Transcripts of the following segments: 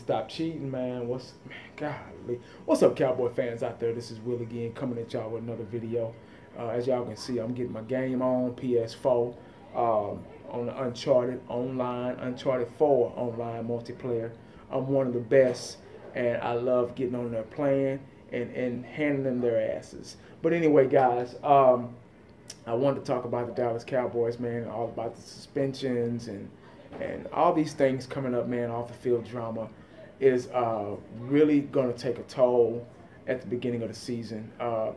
stop cheating, man. Golly. What's up, Cowboy fans out there? This is Will again, coming at y'all with another video. As y'all can see, I'm getting my game on PS4 on the Uncharted 4 online multiplayer. I'm one of the best, and I love getting on there playing and handing them their asses. But anyway, guys, I wanted to talk about the Dallas Cowboys, man, all about the suspensions and all these things coming up, man. Off the field drama is really going to take a toll at the beginning of the season. I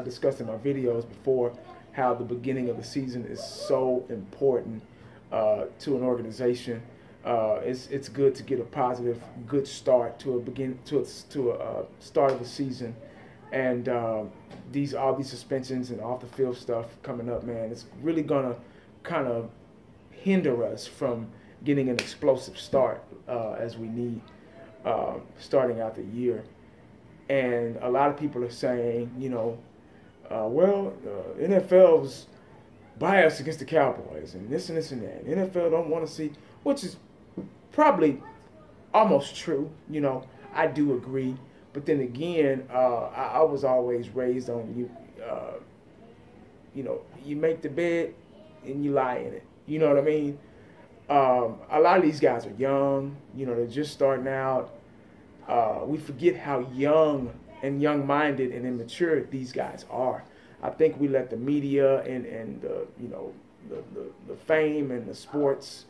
discussed in my videos before how the beginning of the season is so important to an organization. It's good to get a positive, good start to a start of the season, and all these suspensions and off the field stuff coming up, man, it's really gonna kind of hinder us from getting an explosive start as we need starting out the year. And a lot of people are saying, you know, NFL's biased against the Cowboys and this and this and that. NFL don't want to see, which is probably almost true. You know, I do agree. But then again, I was always raised on you know, you make the bed and you lie in it. You know what I mean? A lot of these guys are young. You know, they're just starting out. We forget how young and young-minded and immature these guys are. I think we let the media and the, you know, the fame and the sports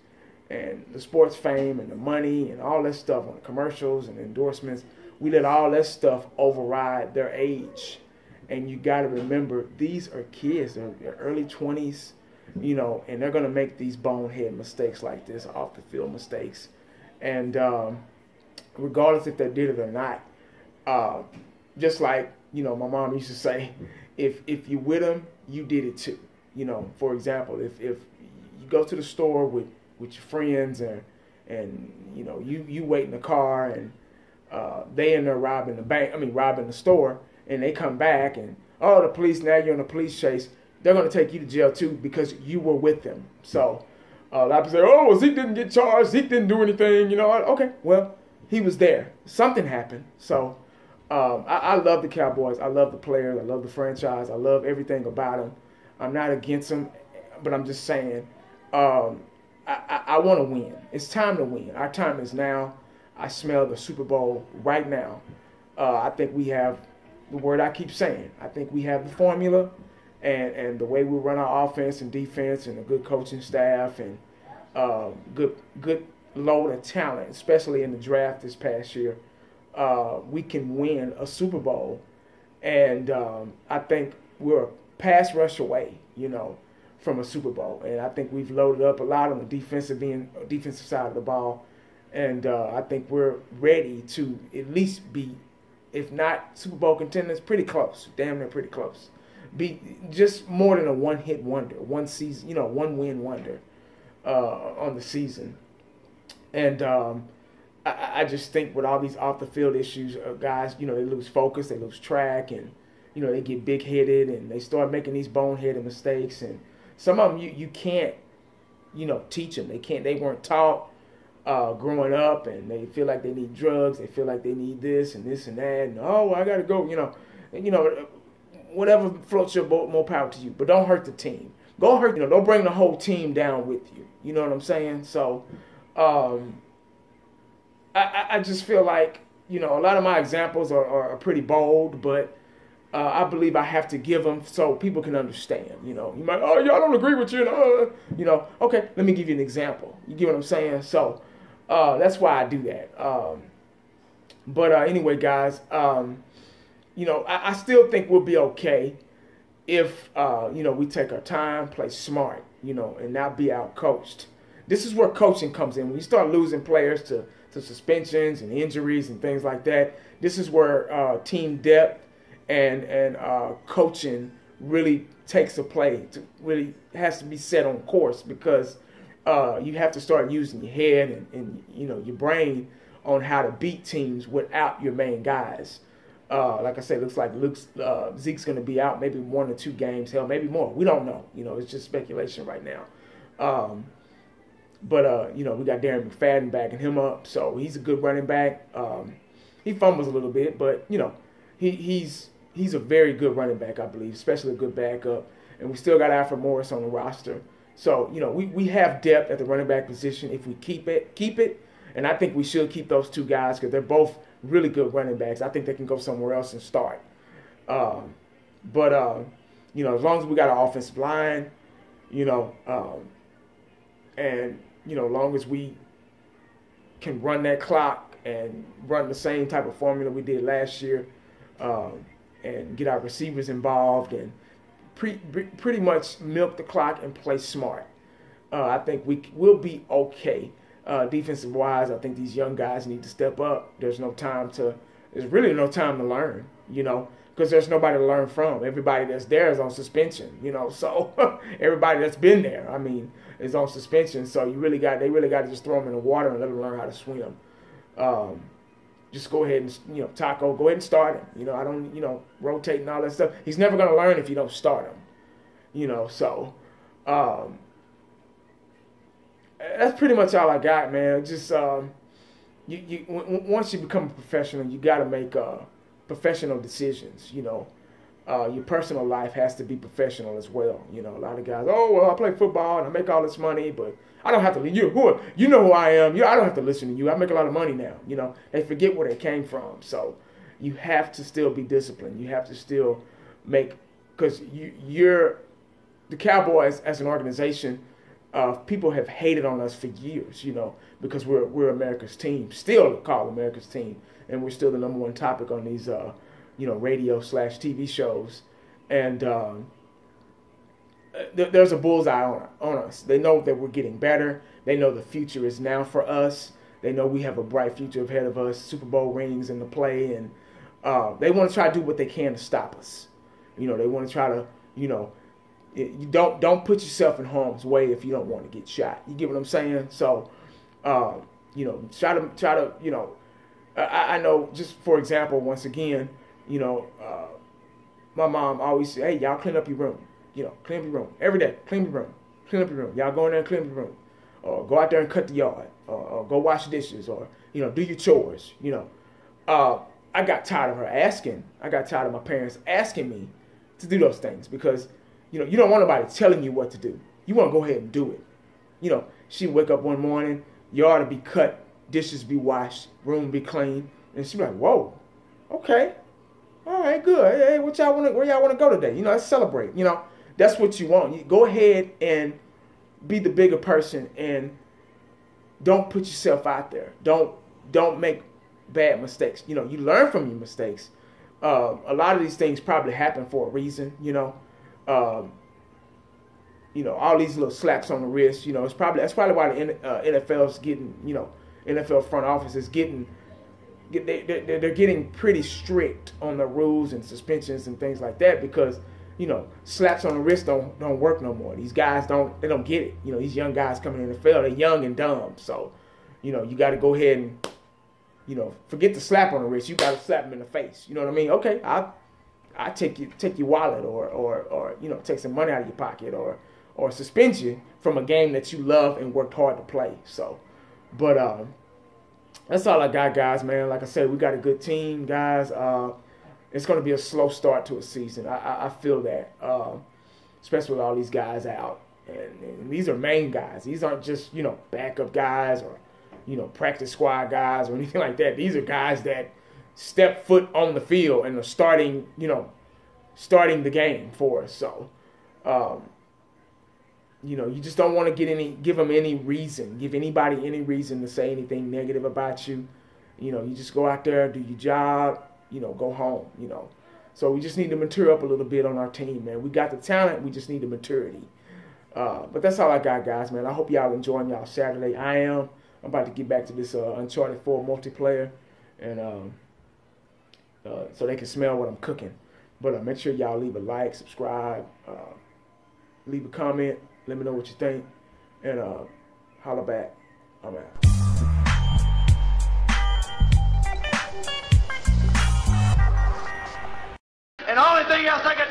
fame and the money and all that stuff on the commercials and endorsements, we let all that stuff override their age. And you got to remember, these are kids. They're early 20s, you know, and they're going to make these bonehead mistakes like this, off the field mistakes. And regardless if they did it or not, just like, you know, my mom used to say, if you with them, you did it too. You know, for example, if you go to the store with your friends and you know, you wait in the car and they in there robbing the store, and they come back and, oh, the police, now you're on a police chase, they're going to take you to jail too because you were with them. So a lot of people say, oh, Zeke didn't get charged, Zeke didn't do anything, you know. Okay, well, he was there. Something happened. So I love the Cowboys. I love the players. I love the franchise. I love everything about them. I'm not against them, but I'm just saying I want to win. It's time to win. Our time is now. I smell the Super Bowl right now. I think we have the word I keep saying. I think we have the formula and the way we run our offense and defense and a good coaching staff and good load of talent, especially in the draft this past year. We can win a Super Bowl. And I think we're a pass rush away, you know, from a Super Bowl. And I think we've loaded up a lot on the defensive side of the ball. And I think we're ready to at least be, if not Super Bowl contenders, pretty close, damn near pretty close. Be just more than a one-hit wonder, one season, you know, one-win wonder on the season. And I just think with all these off-the-field issues, guys, you know, they lose focus, they lose track, and, you know, they get big-headed, and they start making these boneheaded mistakes. And some of them you can't, you know, teach them. They weren't taught growing up, and they feel like they need drugs. They feel like they need this and this and that. And, oh, I got to go, you know, whatever floats your boat, more power to you. But don't hurt the team. Don't bring the whole team down with you. You know what I'm saying? So I just feel like, you know, a lot of my examples are pretty bold, but I believe I have to give them so people can understand. You know, you might, oh, y'all don't agree with you. You know, okay, let me give you an example. You get what I'm saying? So that's why I do that. But anyway, guys, you know, I still think we'll be okay if, you know, we take our time, play smart, you know, and not be out-coached. This is where coaching comes in. When you start losing players to suspensions and injuries and things like that, this is where team depth and coaching really takes a play. Really has to be set on course, because you have to start using your head and you know, your brain on how to beat teams without your main guys. Like I said, looks like Zeke's going to be out maybe 1 or 2 games, hell, maybe more. We don't know. You know, it's just speculation right now. But you know, we got Darren McFadden backing him up, so he's a good running back. He fumbles a little bit, but you know, he's a very good running back, I believe, especially a good backup. And we still got Alfred Morris on the roster. So, you know, we have depth at the running back position if we keep it. And I think we should keep those two guys because they're both really good running backs. I think they can go somewhere else and start. But you know, as long as we got an offensive line, you know, and, you know, as long as we can run that clock and run the same type of formula we did last year, and get our receivers involved and pretty much milk the clock and play smart, I think we'll be okay. Defensive wise, I think these young guys need to step up. There's really no time to learn, you know, because there's nobody to learn from. Everybody that's there is on suspension, you know, so everybody that's been there, I mean, is on suspension. So they really got to just throw them in the water and let them learn how to swim. Just go ahead and, you know, Taco, go ahead and start him. You know, I don't, you know, rotate and all that stuff. He's never going to learn if you don't start him. You know, so that's pretty much all I got, man. Just once you become a professional, you got to make professional decisions. You know, your personal life has to be professional as well. You know, a lot of guys, oh well, I play football and I make all this money, but I don't have to. You know who I am. I don't have to listen to you. I make a lot of money now. You know, they forget where they came from. So you have to still be disciplined. You have to still make, because you're the Cowboys as an organization. People have hated on us for years, you know, because we're America's team, still called America's team, and we're still the number one topic on these, you know, radio/TV shows, and there's a bullseye on us. They know that we're getting better. They know the future is now for us. They know we have a bright future ahead of us, Super Bowl rings in the play, and they want to try to do what they can to stop us. You know, they want to try to, you know, you don't put yourself in harm's way if you don't want to get shot. You get what I'm saying? So, you know, try to, you know, I know, just for example, once again, you know, my mom always said, hey, y'all clean up your room. You know, clean up your room. Every day, clean your room. Clean up your room. Y'all go in there and clean up your room. Or go out there and cut the yard. Or go wash dishes. Or, you know, do your chores. You know. I got tired of her asking. I got tired of my parents asking me to do those things. Because, you know, you don't want nobody telling you what to do. You want to go ahead and do it. You know, she'd wake up one morning, yard to be cut, dishes be washed, room be clean. And she'd be like, whoa, okay. All right, good. Hey, where y'all want to go today? You know, let's celebrate. You know, that's what you want. You go ahead and be the bigger person and don't put yourself out there. Don't make bad mistakes. You know, you learn from your mistakes. A lot of these things probably happen for a reason, you know. You know, all these little slaps on the wrist, you know, that's probably why the NFL's getting, you know, NFL front office is getting, they're getting pretty strict on the rules and suspensions and things like that, because, you know, slaps on the wrist don't work no more. These guys don't get it. You know, these young guys coming in the NFL, they're young and dumb. So, you know, you got to go ahead and, you know, forget the slap on the wrist. You got to slap them in the face. You know what I mean? Okay, I take your wallet or you know, take some money out of your pocket or suspend you from a game that you love and worked hard to play. So, but that's all I got, guys, man. Like I said, we got a good team, guys. It's going to be a slow start to a season. I feel that, especially with all these guys out. And these are main guys. These aren't just, you know, backup guys or, you know, practice squad guys or anything like that. These are guys that step foot on the field and are starting the game for us. So, you know, you just don't want to give anybody any reason to say anything negative about you. You know, you just go out there, do your job, you know, go home, you know. So we just need to mature up a little bit on our team, man. We got the talent, we just need the maturity. But that's all I got, guys, man. I hope y'all enjoying y'all Saturday. I am. I'm about to get back to this Uncharted 4 multiplayer, and so they can smell what I'm cooking. But make sure y'all leave a like, subscribe, leave a comment, let me know what you think, and holla back. I'm out. And the only thing else I could